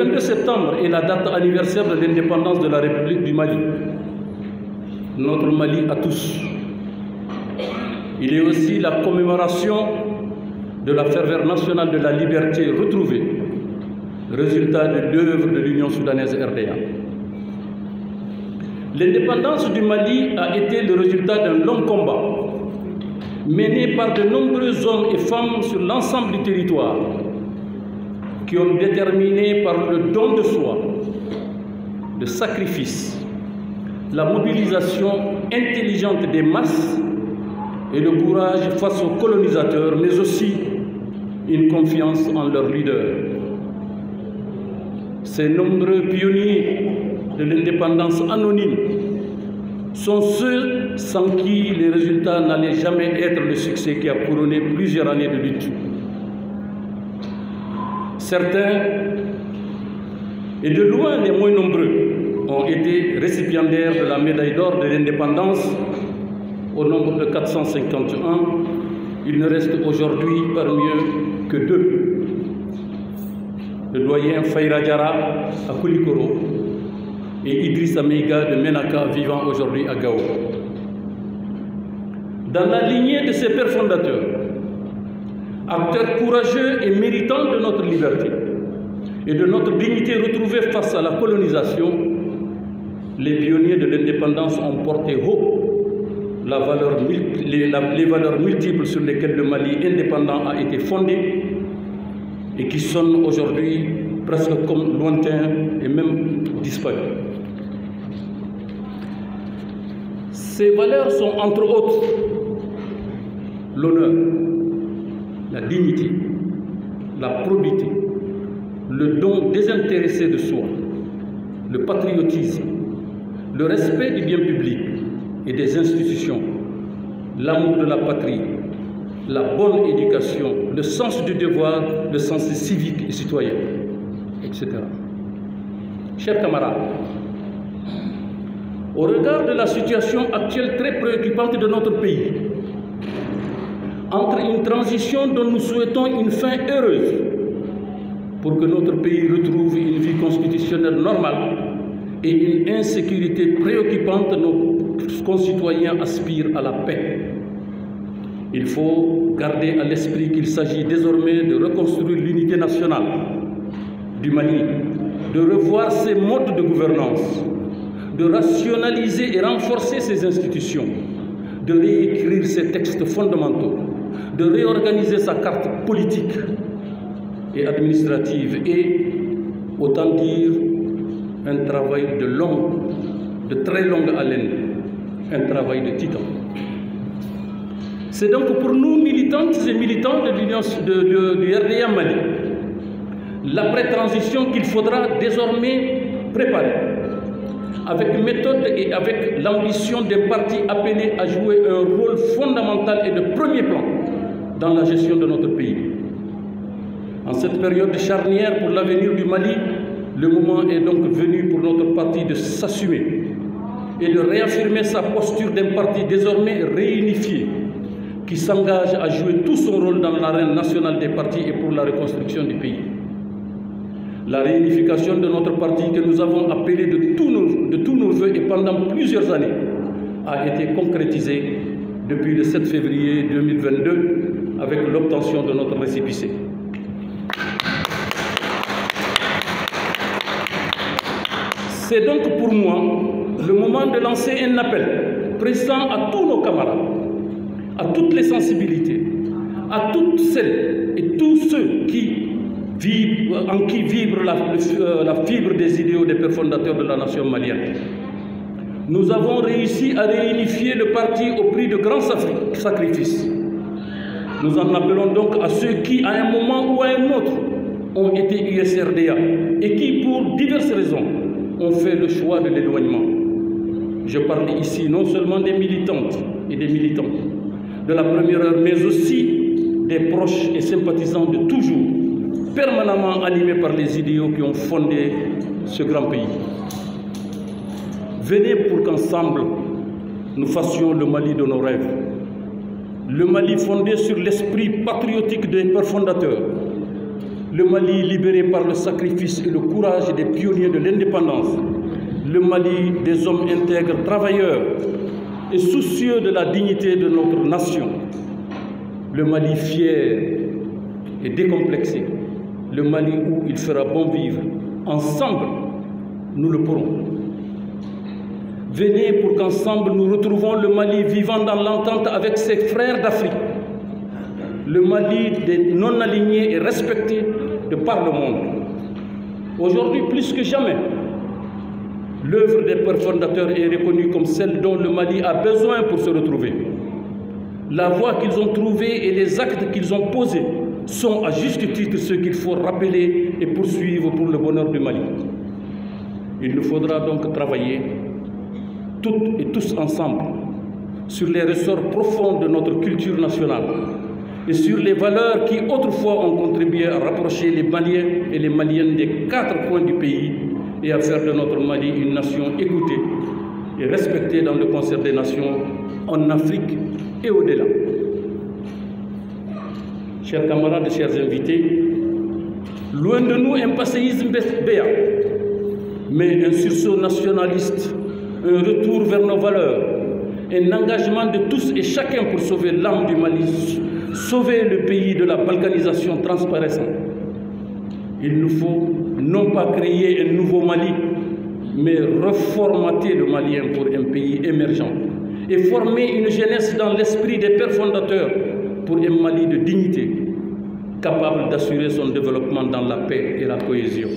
22 septembre est la date anniversaire de l'indépendance de la République du Mali. Notre Mali à tous. Il est aussi la commémoration de la ferveur nationale de la liberté retrouvée, résultat de l'œuvre de l'Union soudanaise RDA. L'indépendance du Mali a été le résultat d'un long combat mené par de nombreux hommes et femmes sur l'ensemble du territoire qui ont déterminé par le don de soi, le sacrifice, la mobilisation intelligente des masses et le courage face aux colonisateurs, mais aussi une confiance en leurs leaders. Ces nombreux pionniers de l'indépendance anonyme sont ceux sans qui les résultats n'allaient jamais être le succès qui a couronné plusieurs années de lutte. Certains, et de loin les moins nombreux, ont été récipiendaires de la médaille d'or de l'indépendance au nombre de 451. Il ne reste aujourd'hui parmi eux que deux. Le doyen Faïra Diarra à Koulikoro et Idrissa Meiga de Menaka vivant aujourd'hui à Gao. Dans la lignée de ces pères fondateurs, acteurs courageux et méritants de notre liberté et de notre dignité retrouvée face à la colonisation, les pionniers de l'indépendance ont porté haut les valeurs multiples sur lesquelles le Mali indépendant a été fondé et qui sonnent aujourd'hui presque comme lointains et même disparus. Ces valeurs sont entre autres l'honneur, la dignité, la probité, le don désintéressé de soi, le patriotisme, le respect du bien public et des institutions, l'amour de la patrie, la bonne éducation, le sens du devoir, le sens civique et citoyen, etc. Chers camarades, au regard de la situation actuelle très préoccupante de notre pays, entre une transition dont nous souhaitons une fin heureuse pour que notre pays retrouve une vie constitutionnelle normale et une insécurité préoccupante, nos concitoyens aspirent à la paix. Il faut garder à l'esprit qu'il s'agit désormais de reconstruire l'unité nationale du Mali, de revoir ses modes de gouvernance, de rationaliser et renforcer ses institutions, de réécrire ses textes fondamentaux, de réorganiser sa carte politique et administrative et, autant dire, un travail de très longue haleine, un travail de titan. C'est donc pour nous, militantes et militants du RDA Mali, l'après-transition qu'il faudra désormais préparer, avec méthode et avec l'ambition des partis appelés à jouer un rôle fondamental et de premier plan dans la gestion de notre pays. En cette période charnière pour l'avenir du Mali, le moment est donc venu pour notre parti de s'assumer et de réaffirmer sa posture d'un parti désormais réunifié, qui s'engage à jouer tout son rôle dans l'arène nationale des partis et pour la reconstruction du pays. La réunification de notre parti que nous avons appelé de tous nos voeux et pendant plusieurs années a été concrétisée depuis le 7 février 2022 avec l'obtention de notre récépissé. C'est donc pour moi le moment de lancer un appel pressant à tous nos camarades, à toutes les sensibilités, à toutes celles et tous ceux en qui vibre la fibre des idéaux des pères fondateurs de la nation malienne. Nous avons réussi à réunifier le parti au prix de grands sacrifices. Nous en appelons donc à ceux qui, à un moment ou à un autre, ont été USRDA et qui, pour diverses raisons, ont fait le choix de l'éloignement. Je parle ici non seulement des militantes et des militants de la première heure, mais aussi des proches et sympathisants de toujours, permanemment animés par les idéaux qui ont fondé ce grand pays. Venez pour qu'ensemble, nous fassions le Mali de nos rêves. Le Mali fondé sur l'esprit patriotique des pères fondateurs. Le Mali libéré par le sacrifice et le courage des pionniers de l'indépendance. Le Mali des hommes intègres, travailleurs et soucieux de la dignité de notre nation. Le Mali fier et décomplexé. Le Mali où il fera bon vivre. Ensemble, nous le pourrons. Venez pour qu'ensemble nous retrouvons le Mali vivant dans l'entente avec ses frères d'Afrique. Le Mali des non-alignés et respectés de par le monde. Aujourd'hui, plus que jamais, l'œuvre des pères fondateurs est reconnue comme celle dont le Mali a besoin pour se retrouver. La voie qu'ils ont trouvée et les actes qu'ils ont posés sont à juste titre ceux qu'il faut rappeler et poursuivre pour le bonheur du Mali. Il nous faudra donc travailler toutes et tous ensemble sur les ressorts profonds de notre culture nationale et sur les valeurs qui autrefois ont contribué à rapprocher les Maliens et les Maliennes des 4 coins du pays et à faire de notre Mali une nation écoutée et respectée dans le concert des nations en Afrique et au-delà. Chers camarades, chers invités, loin de nous un passéisme béat, mais un sursaut nationaliste, un retour vers nos valeurs, un engagement de tous et chacun pour sauver l'âme du Mali, sauver le pays de la balkanisation transparaissante. Il nous faut non pas créer un nouveau Mali, mais reformater le Malien pour un pays émergent et former une jeunesse dans l'esprit des pères fondateurs pour un Mali de dignité, capable d'assurer son développement dans la paix et la cohésion.